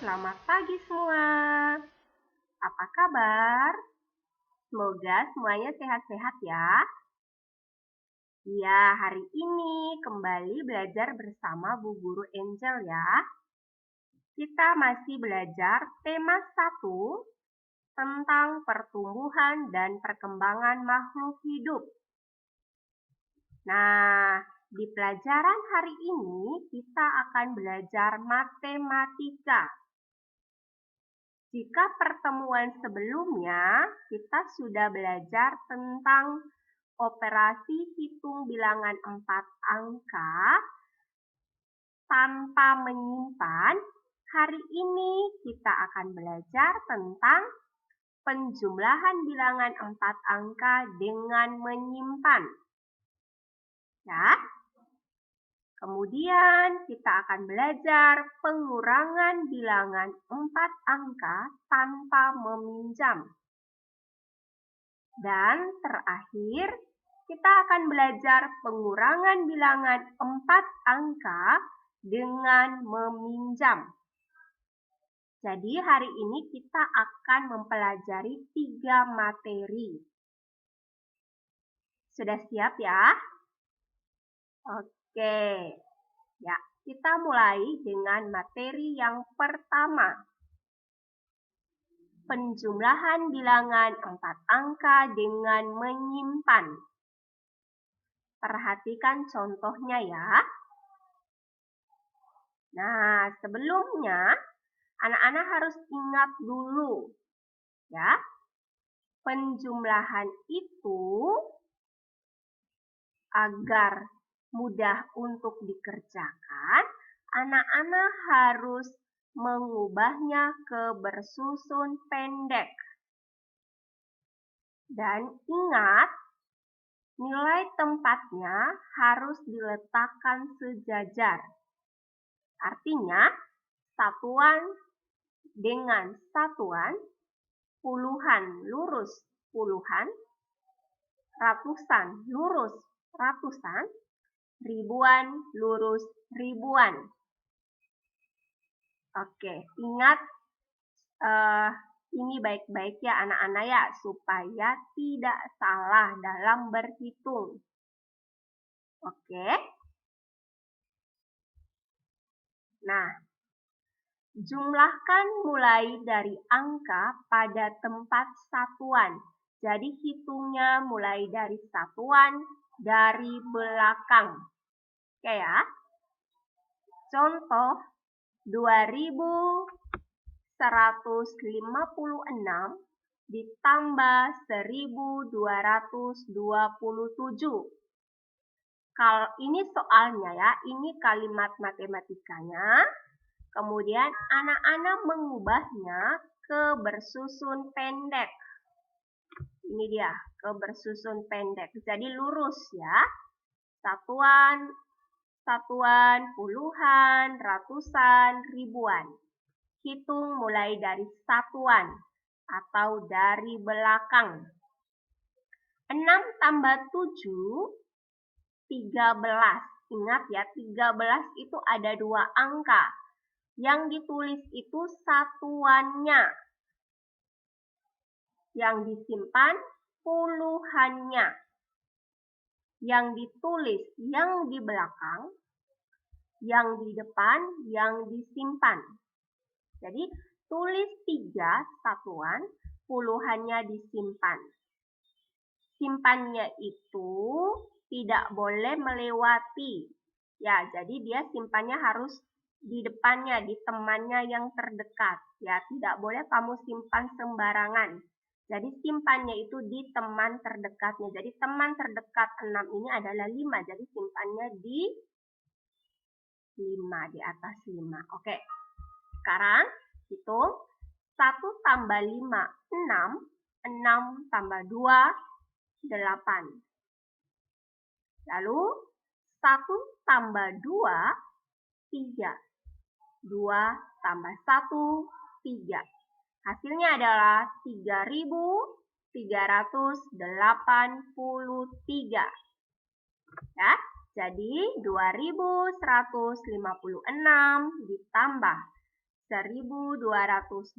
selamat pagi semua. Apa kabar? Semoga semuanya sehat-sehat ya. Ya, hari ini kembali belajar bersama Bu Guru Angel ya. Kita masih belajar tema 1 tentang pertumbuhan dan perkembangan makhluk hidup. Nah, di pelajaran hari ini kita akan belajar matematika. Jika pertemuan sebelumnya kita sudah belajar tentang operasi hitung bilangan 4 angka tanpa menyimpan, hari ini kita akan belajar tentang penjumlahan bilangan 4 angka dengan menyimpan. Ya. Kemudian kita akan belajar pengurangan bilangan 4 angka tanpa meminjam. Dan terakhir, kita akan belajar pengurangan bilangan 4 angka dengan meminjam. Jadi hari ini kita akan mempelajari 3 materi. Sudah siap ya? Oke, ya kita mulai dengan materi yang pertama. Penjumlahan bilangan 4 angka dengan menyimpan. Perhatikan contohnya ya. Nah, sebelumnya anak-anak harus ingat dulu ya. Penjumlahan itu agar mudah untuk dikerjakan, anak-anak harus mengubahnya ke bersusun pendek. Dan ingat, nilai tempatnya harus diletakkan sejajar. Artinya, satuan dengan satuan, puluhan lurus puluhan, ratusan lurus ratusan, ribuan lurus ribuan. Oke, ingat ini baik-baik ya anak-anak ya, supaya tidak salah dalam berhitung. Oke. Nah, jumlahkan mulai dari angka pada tempat satuan. Jadi hitungnya mulai dari satuan dari belakang. Oke ya. Contoh 2156 ditambah 1227. Kalau ini soalnya ya, ini kalimat matematikanya. Kemudian anak-anak mengubahnya ke bersusun pendek. Ini dia, ke bersusun pendek. Jadi lurus ya. Satuan, puluhan, ratusan, ribuan. Hitung mulai dari satuan atau dari belakang. 6 tambah 7, 13. Ingat ya, 13 itu ada 2 angka. Yang ditulis itu satuannya. Yang disimpan puluhannya. Yang ditulis yang di belakang, yang di depan, yang disimpan. Jadi, tulis 3 satuan, puluhannya disimpan. Simpannya itu tidak boleh melewati. Ya, jadi dia simpannya harus di depannya, di temannya yang terdekat. Ya, tidak boleh kamu simpan sembarangan. Jadi simpannya itu di teman terdekatnya. Jadi teman terdekat 6 ini adalah 5. Jadi simpannya di 5, di atas 5. Oke. Sekarang hitung 1 tambah 5, 6. 6 tambah 2, 8. Lalu 1 tambah 2, 3. 2 tambah 1, 3. Hasilnya adalah 3.383. Ya, jadi 2.156 ditambah 1.227,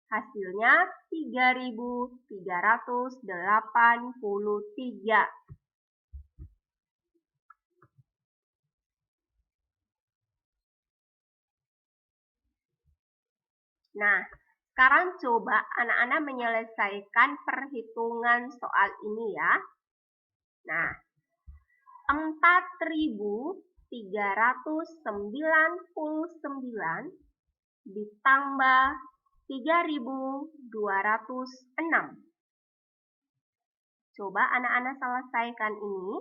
hasilnya 3.383. Nah, sekarang coba anak-anak menyelesaikan perhitungan soal ini ya. Nah, 4.399 ditambah 3.206. Coba anak-anak selesaikan ini.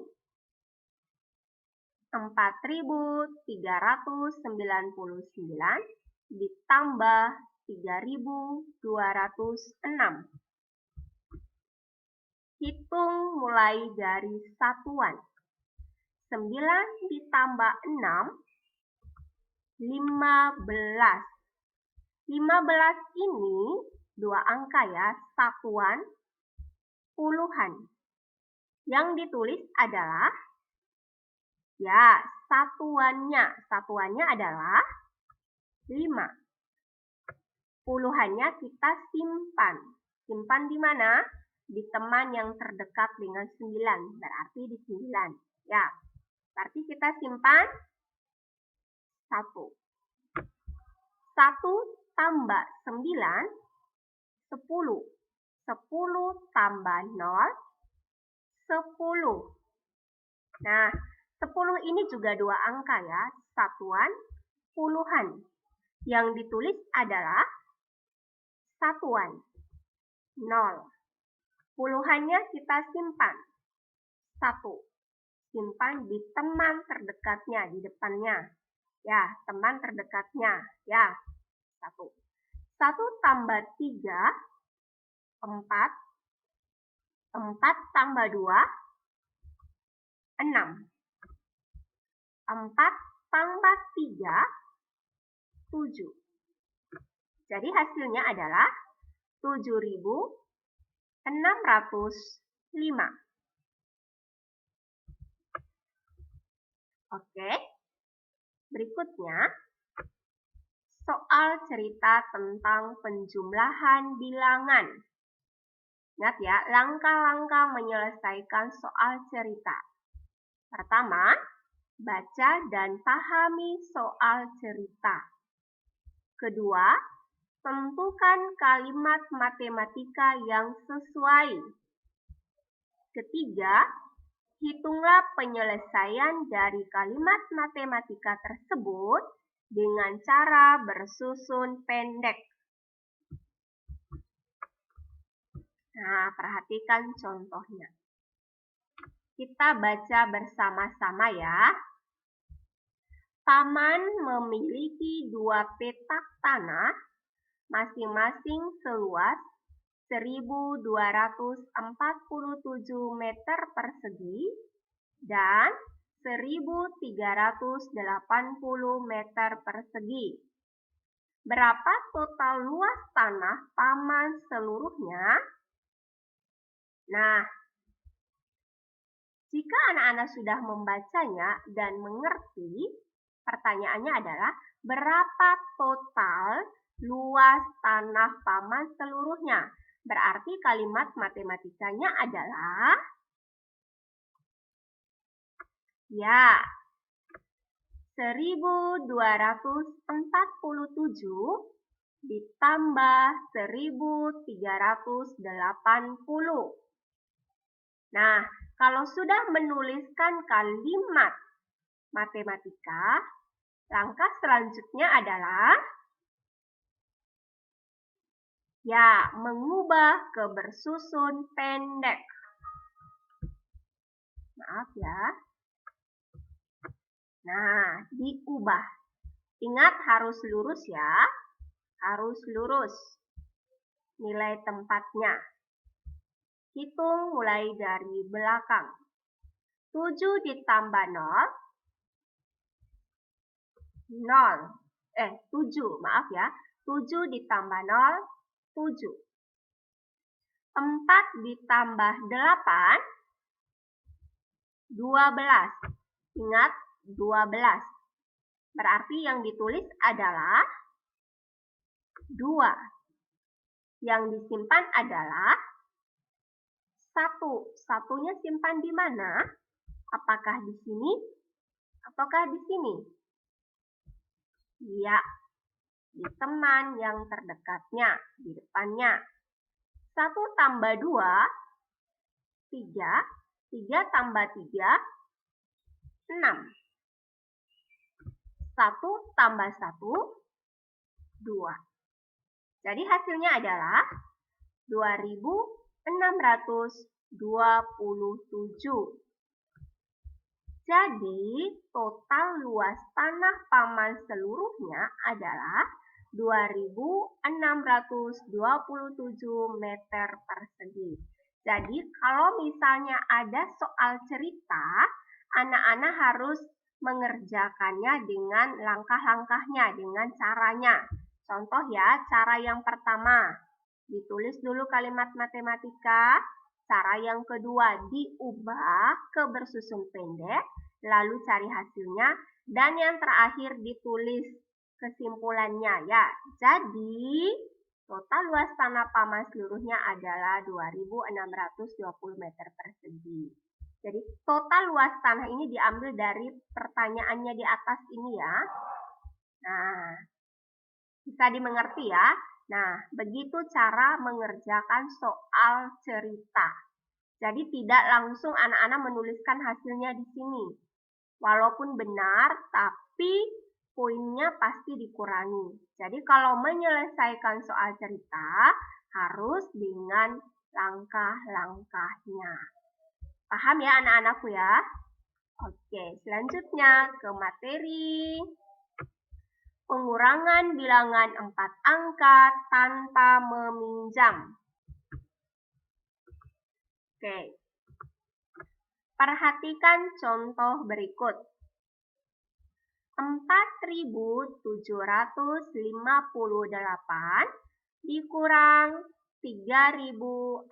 4.399 ditambah 3.206. Hitung mulai dari satuan. 9 ditambah 6, 15. 15 ini dua angka ya, satuan, puluhan. Yang ditulis adalah, ya, satuannya. Satuannya adalah 5. Puluhannya kita simpan. Simpan di mana? Di teman yang terdekat dengan 9. Berarti di 9. Ya, berarti kita simpan 1. 1 tambah 9, 10. 10 tambah 0, 10. Nah, 10 ini juga dua angka ya, satuan, puluhan. Yang ditulis adalah satuan, 0. Puluhannya kita simpan, 1. Simpan di teman terdekatnya, di depannya. Ya, teman terdekatnya. Ya, 1. 1 tambah 3, 4. 4 tambah 2, 6. 4 tambah 3, 7. Jadi hasilnya adalah 7.605. Oke. Berikutnya, soal cerita tentang penjumlahan bilangan. Ingat ya, langkah-langkah menyelesaikan soal cerita. Pertama, baca dan pahami soal cerita. Kedua, tentukan kalimat matematika yang sesuai. Ketiga, hitunglah penyelesaian dari kalimat matematika tersebut dengan cara bersusun pendek. Nah, perhatikan contohnya. Kita baca bersama-sama ya. Paman memiliki 2 petak tanah, masing-masing seluas 1.247 meter persegi dan 1.380 meter persegi. Berapa total luas tanah paman seluruhnya? Nah, jika anak-anak sudah membacanya dan mengerti, pertanyaannya adalah berapa total luas tanah paman seluruhnya? Berarti kalimat matematikanya adalah, ya, 1.247 ditambah 1.380. Nah, kalau sudah menuliskan kalimat matematika, langkah selanjutnya adalah, ya, mengubah ke bersusun pendek. Maaf ya. Nah, diubah. Ingat harus lurus ya. Harus lurus. Nilai tempatnya. Hitung mulai dari belakang. 7 ditambah 0. 7, maaf ya. 7 ditambah 0, 7. 4 ditambah 8, 12. Ingat, 12. Berarti yang ditulis adalah 2. Yang disimpan adalah 1. Satunya simpan di mana? Apakah di sini ataukah di sini? Ya, di teman yang terdekatnya, di depannya. 1 tambah 2, 3. 3 tambah 3, 6. 1 tambah 1, 2. Jadi hasilnya adalah 2627. Jadi total luas tanah Paman seluruhnya adalah 2627 meter persegi. Jadi kalau misalnya ada soal cerita, anak-anak harus mengerjakannya dengan langkah-langkahnya, dengan caranya. Contoh ya, cara yang pertama, ditulis dulu kalimat matematika. Cara yang kedua, diubah ke bersusun pendek, lalu cari hasilnya. Dan yang terakhir, ditulis kesimpulannya ya. Jadi, total luas tanah Paman seluruhnya adalah 2620 meter persegi. Jadi, total luas tanah ini diambil dari pertanyaannya di atas ini ya. Nah, bisa dimengerti ya. Nah, begitu cara mengerjakan soal cerita. Jadi tidak langsung anak-anak menuliskan hasilnya di sini. Walaupun benar, tapi poinnya pasti dikurangi. Jadi kalau menyelesaikan soal cerita, harus dengan langkah-langkahnya. Paham ya anak-anakku ya? Oke, selanjutnya ke materi. Pengurangan bilangan 4 angka tanpa meminjam. Oke. Perhatikan contoh berikut. 4.758 dikurang 3.425.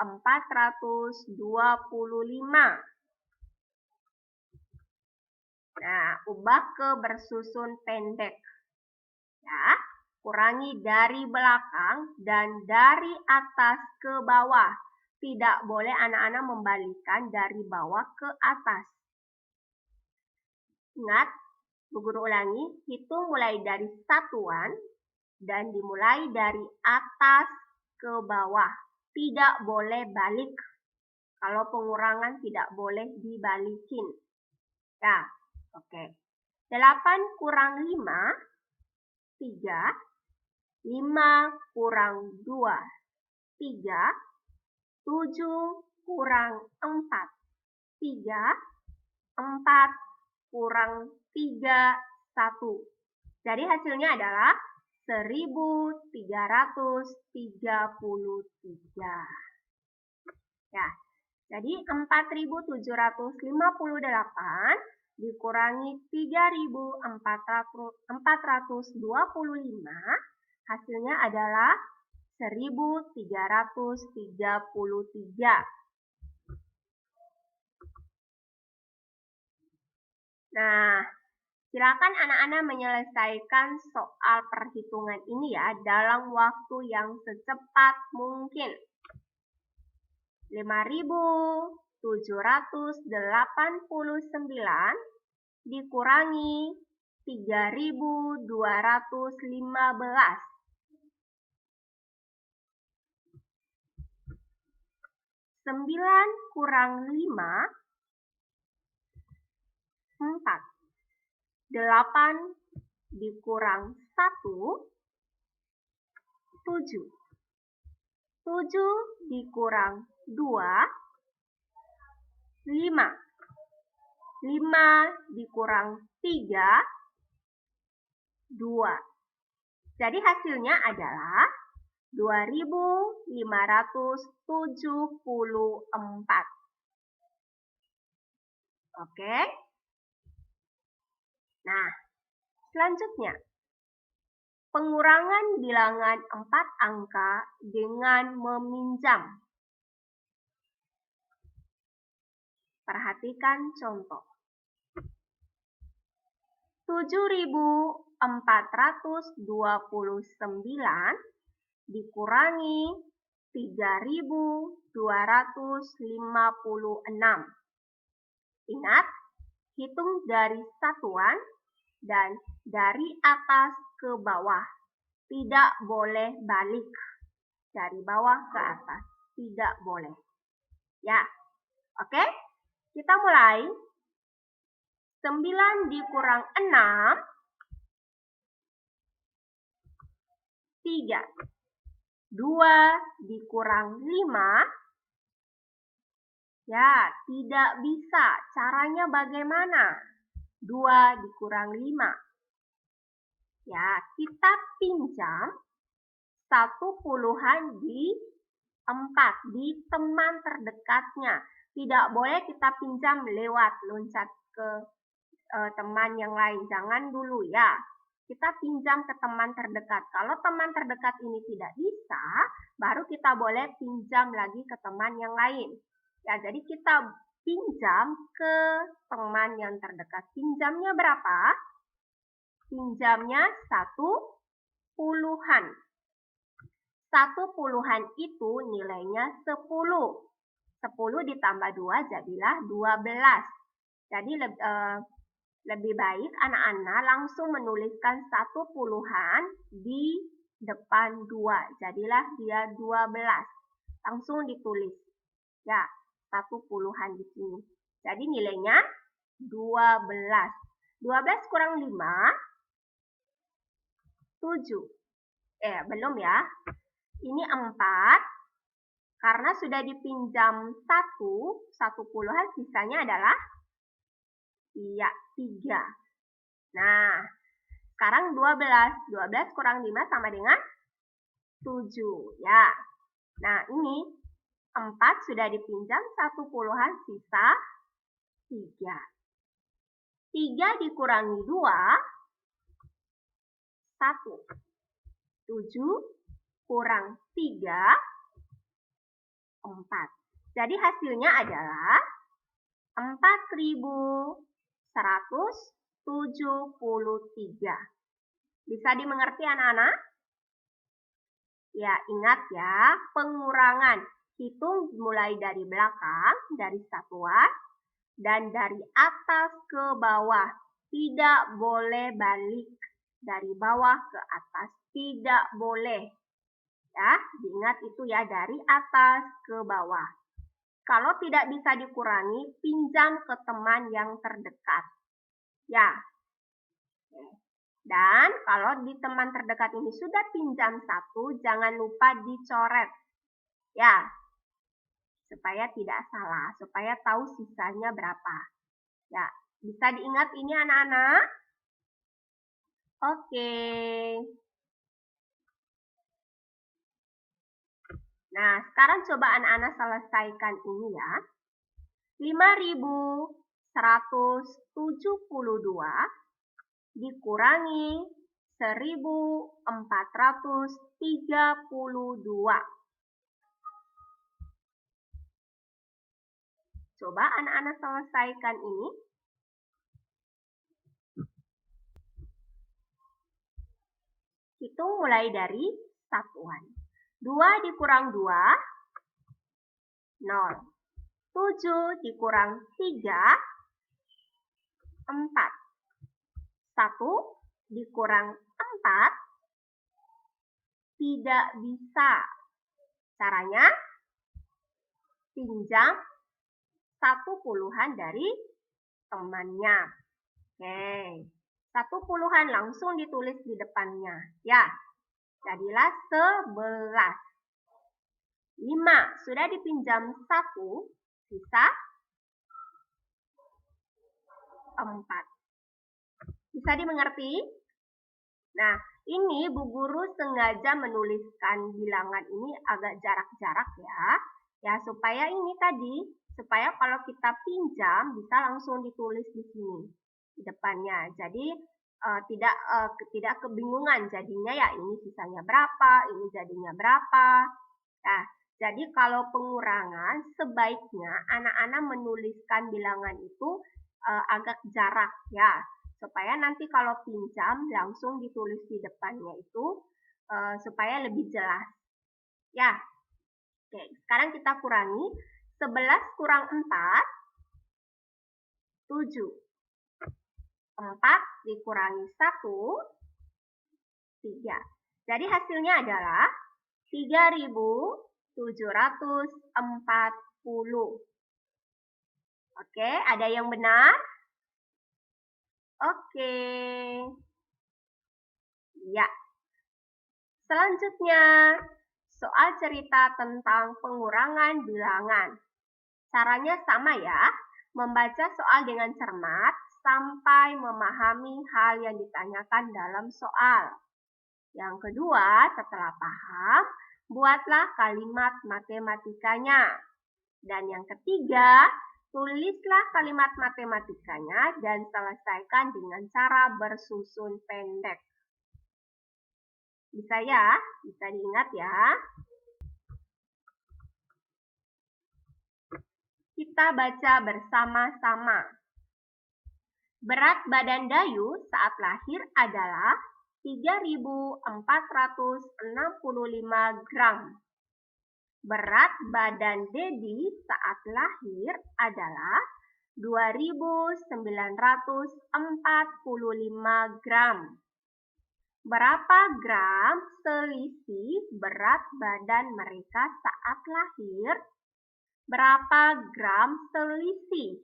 Nah, ubah ke bersusun pendek. Ya, kurangi dari belakang dan dari atas ke bawah. Tidak boleh anak-anak membalikkan dari bawah ke atas. Ingat, Bu Guru ulangi, hitung mulai dari satuan dan dimulai dari atas ke bawah. Tidak boleh balik. Kalau pengurangan tidak boleh dibalikin. Ya, oke. 8 kurang 5, 3. 5 kurang 2, 3. 7 kurang 4, 3. 4 kurang 3, 1. Jadi hasilnya adalah 1333. Ya, jadi 4758 dikurangi 3425, hasilnya adalah 1333. Nah, silakan anak-anak menyelesaikan soal perhitungan ini ya dalam waktu yang secepat mungkin. 5.789 dikurangi 3.215. 9 kurang 5, 4. 8 dikurang 1, 7. 7 dikurang 2, 5. 5 dikurang 3, 2. Jadi hasilnya adalah 2574. Oke. Nah, selanjutnya. Pengurangan bilangan 4 angka dengan meminjam. Perhatikan contoh. 7.429 dikurangi 3.256. Ingat, hitung dari satuan dan dari atas ke bawah. Tidak boleh balik. Dari bawah ke atas. Tidak boleh. Ya, oke? Kita mulai. 9 dikurang 6. 3. 2 dikurang 5. Ya, tidak bisa. Caranya bagaimana? 2 dikurang 5. Ya, kita pinjam 1 puluhan di 4, di teman terdekatnya. Tidak boleh kita pinjam lewat loncat ke teman yang lain. Jangan dulu ya. Kita pinjam ke teman terdekat. Kalau teman terdekat ini tidak bisa, baru kita boleh pinjam lagi ke teman yang lain. Ya, jadi kita pinjam ke teman yang terdekat. Pinjamnya berapa? Pinjamnya 1 puluhan. 1 puluhan itu nilainya 10. 10 ditambah 2 jadilah 12. Jadi lebih baik anak-anak langsung menuliskan 1 puluhan di depan 2. Jadilah dia 12. Langsung ditulis. Ya, 1 puluhan di sini. Jadi nilainya 12. 12 kurang 5, 7. Belum ya. Ini 4. Karena sudah dipinjam 1 puluhan, sisanya adalah 3. Nah, sekarang 12. 12 kurang 5 sama dengan 7. Ya. Nah, ini 4 sudah dipinjam 1 puluhan, sisa 3. 3 dikurangi 2, 1. 7 kurang 3, 4. Jadi hasilnya adalah 4.173. Bisa dimengerti anak-anak? Ya, ingat ya, pengurangan. Hitung mulai dari belakang, dari satuan, dan dari atas ke bawah. Tidak boleh balik. Dari bawah ke atas. Tidak boleh. Ya, diingat itu ya, dari atas ke bawah. Kalau tidak bisa dikurangi, pinjam ke teman yang terdekat. Ya. Dan kalau di teman terdekat ini sudah pinjam 1, jangan lupa dicoret. Ya. Supaya tidak salah, supaya tahu sisanya berapa. Ya, bisa diingat ini anak-anak? Oke. Nah, sekarang coba anak-anak selesaikan ini ya. 5.172 dikurangi 1.432. Coba anak-anak selesaikan ini. Hitung mulai dari satuan. 2 dikurang 2, 0. 7 dikurang 3, 4. 1 dikurang 4, tidak bisa. Caranya, pinjam 1 puluhan dari temannya. Oke. 1 puluhan langsung ditulis di depannya. Ya, jadilah 11. 5 sudah dipinjam 1, sisa 4. Bisa dimengerti? Nah, ini Bu Guru sengaja menuliskan bilangan ini agak jarak-jarak ya. Ya, supaya ini tadi, supaya kalau kita pinjam bisa langsung ditulis di sini, di depannya. Jadi tidak kebingungan jadinya ya, ini sisanya berapa, ini jadinya berapa. Nah, jadi kalau pengurangan sebaiknya anak-anak menuliskan bilangan itu agak jarak ya, supaya nanti kalau pinjam langsung ditulis di depannya itu supaya lebih jelas. Ya, oke, sekarang kita kurangi. 11 kurang 4, 7. 4 dikurangi 1, 3. Jadi hasilnya adalah 3.740. Oke, ada yang benar? Oke. Ya. Selanjutnya, soal cerita tentang pengurangan bilangan. Caranya sama ya, membaca soal dengan cermat sampai memahami hal yang ditanyakan dalam soal. Yang kedua, setelah paham, buatlah kalimat matematikanya. Dan yang ketiga, tulislah kalimat matematikanya dan selesaikan dengan cara bersusun pendek. Bisa ya? Bisa diingat ya? Kita baca bersama-sama. Berat badan Dayu saat lahir adalah 3.465 gram. Berat badan Dedi saat lahir adalah 2.945 gram. Berapa gram selisih berat badan mereka saat lahir? Berapa gram selisih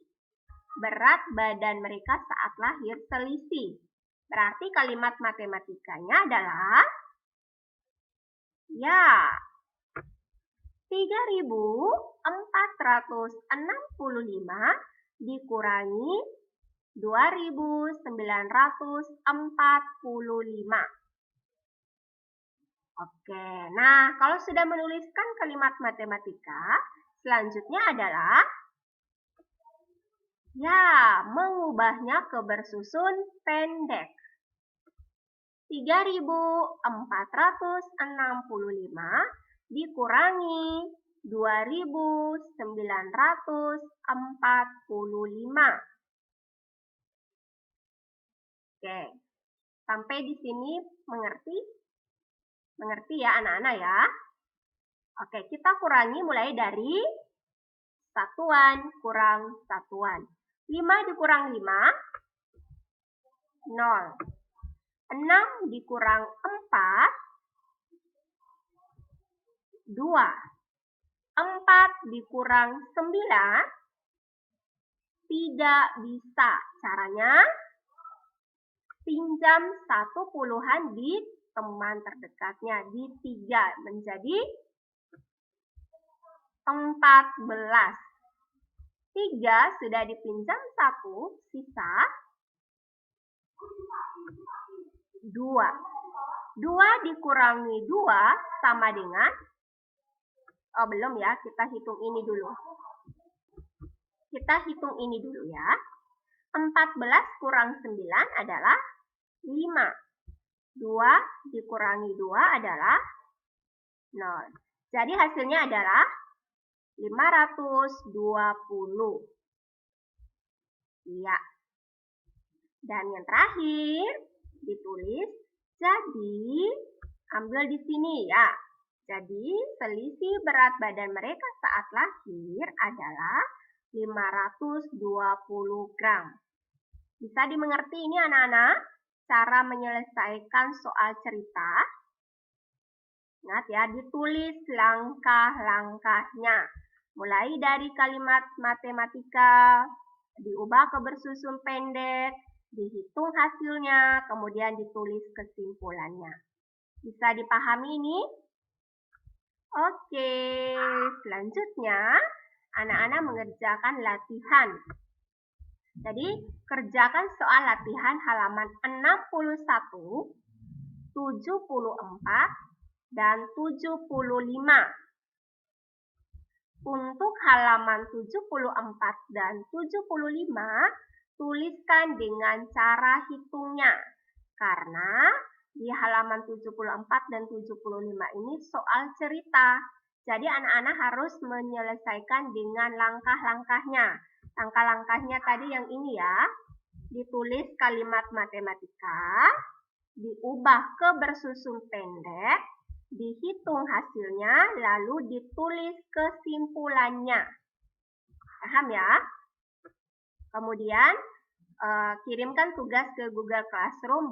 berat badan mereka saat lahir selisih? Berarti kalimat matematikanya adalah ya 3.465 dikurangi 2.945. Oke, nah kalau sudah menuliskan kalimat matematika, selanjutnya adalah ya, mengubahnya ke bersusun pendek. 3.465 dikurangi 2.945. Oke, sampai di sini mengerti? Mengerti ya anak-anak ya? Oke, kita kurangi mulai dari satuan kurang satuan. 5 dikurang 5, 0. 6 dikurang 4, 2. 4 dikurang 9, tidak bisa. Caranya, pinjam 1 puluhan di teman terdekatnya, di 3 menjadi 14. 3 sudah dipinjam 1, sisa 2. 2 dikurangi 2 sama dengan, oh belum ya, kita hitung ini dulu. Kita hitung ini dulu ya. 14 kurang 9 adalah 5. 2 dikurangi 2 adalah 0. Jadi hasilnya adalah 520. Iya. Dan yang terakhir ditulis, jadi ambil di sini ya. Jadi selisih berat badan mereka saat lahir adalah 520 gram. Bisa dimengerti ini anak-anak? Cara menyelesaikan soal cerita. Ingat ya, ditulis langkah-langkahnya. Mulai dari kalimat matematika, diubah ke bersusun pendek, dihitung hasilnya, kemudian ditulis kesimpulannya. Bisa dipahami ini? Oke, selanjutnya anak-anak mengerjakan latihan. Jadi, kerjakan soal latihan halaman 61, 74, dan 75. Untuk halaman 74 dan 75, tuliskan dengan cara hitungnya. Karena di halaman 74 dan 75 ini soal cerita. Jadi anak-anak harus menyelesaikan dengan langkah-langkahnya. Langkah-langkahnya tadi yang ini ya. ditulis kalimat matematika, diubah ke bersusun pendek, dihitung hasilnya, lalu ditulis kesimpulannya. Paham ya? Kemudian, kirimkan tugas ke Google Classroom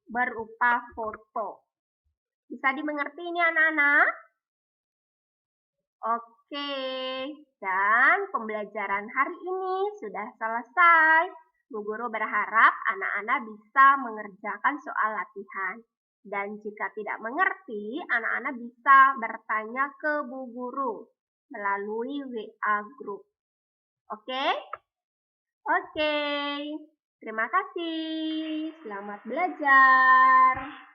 berupa foto. Bisa dimengerti ini anak-anak? Oke, dan pembelajaran hari ini sudah selesai. Bu Guru berharap anak-anak bisa mengerjakan soal latihan. Dan jika tidak mengerti, anak-anak bisa bertanya ke Bu Guru melalui WA Group. Oke? Oke. Terima kasih. Selamat belajar.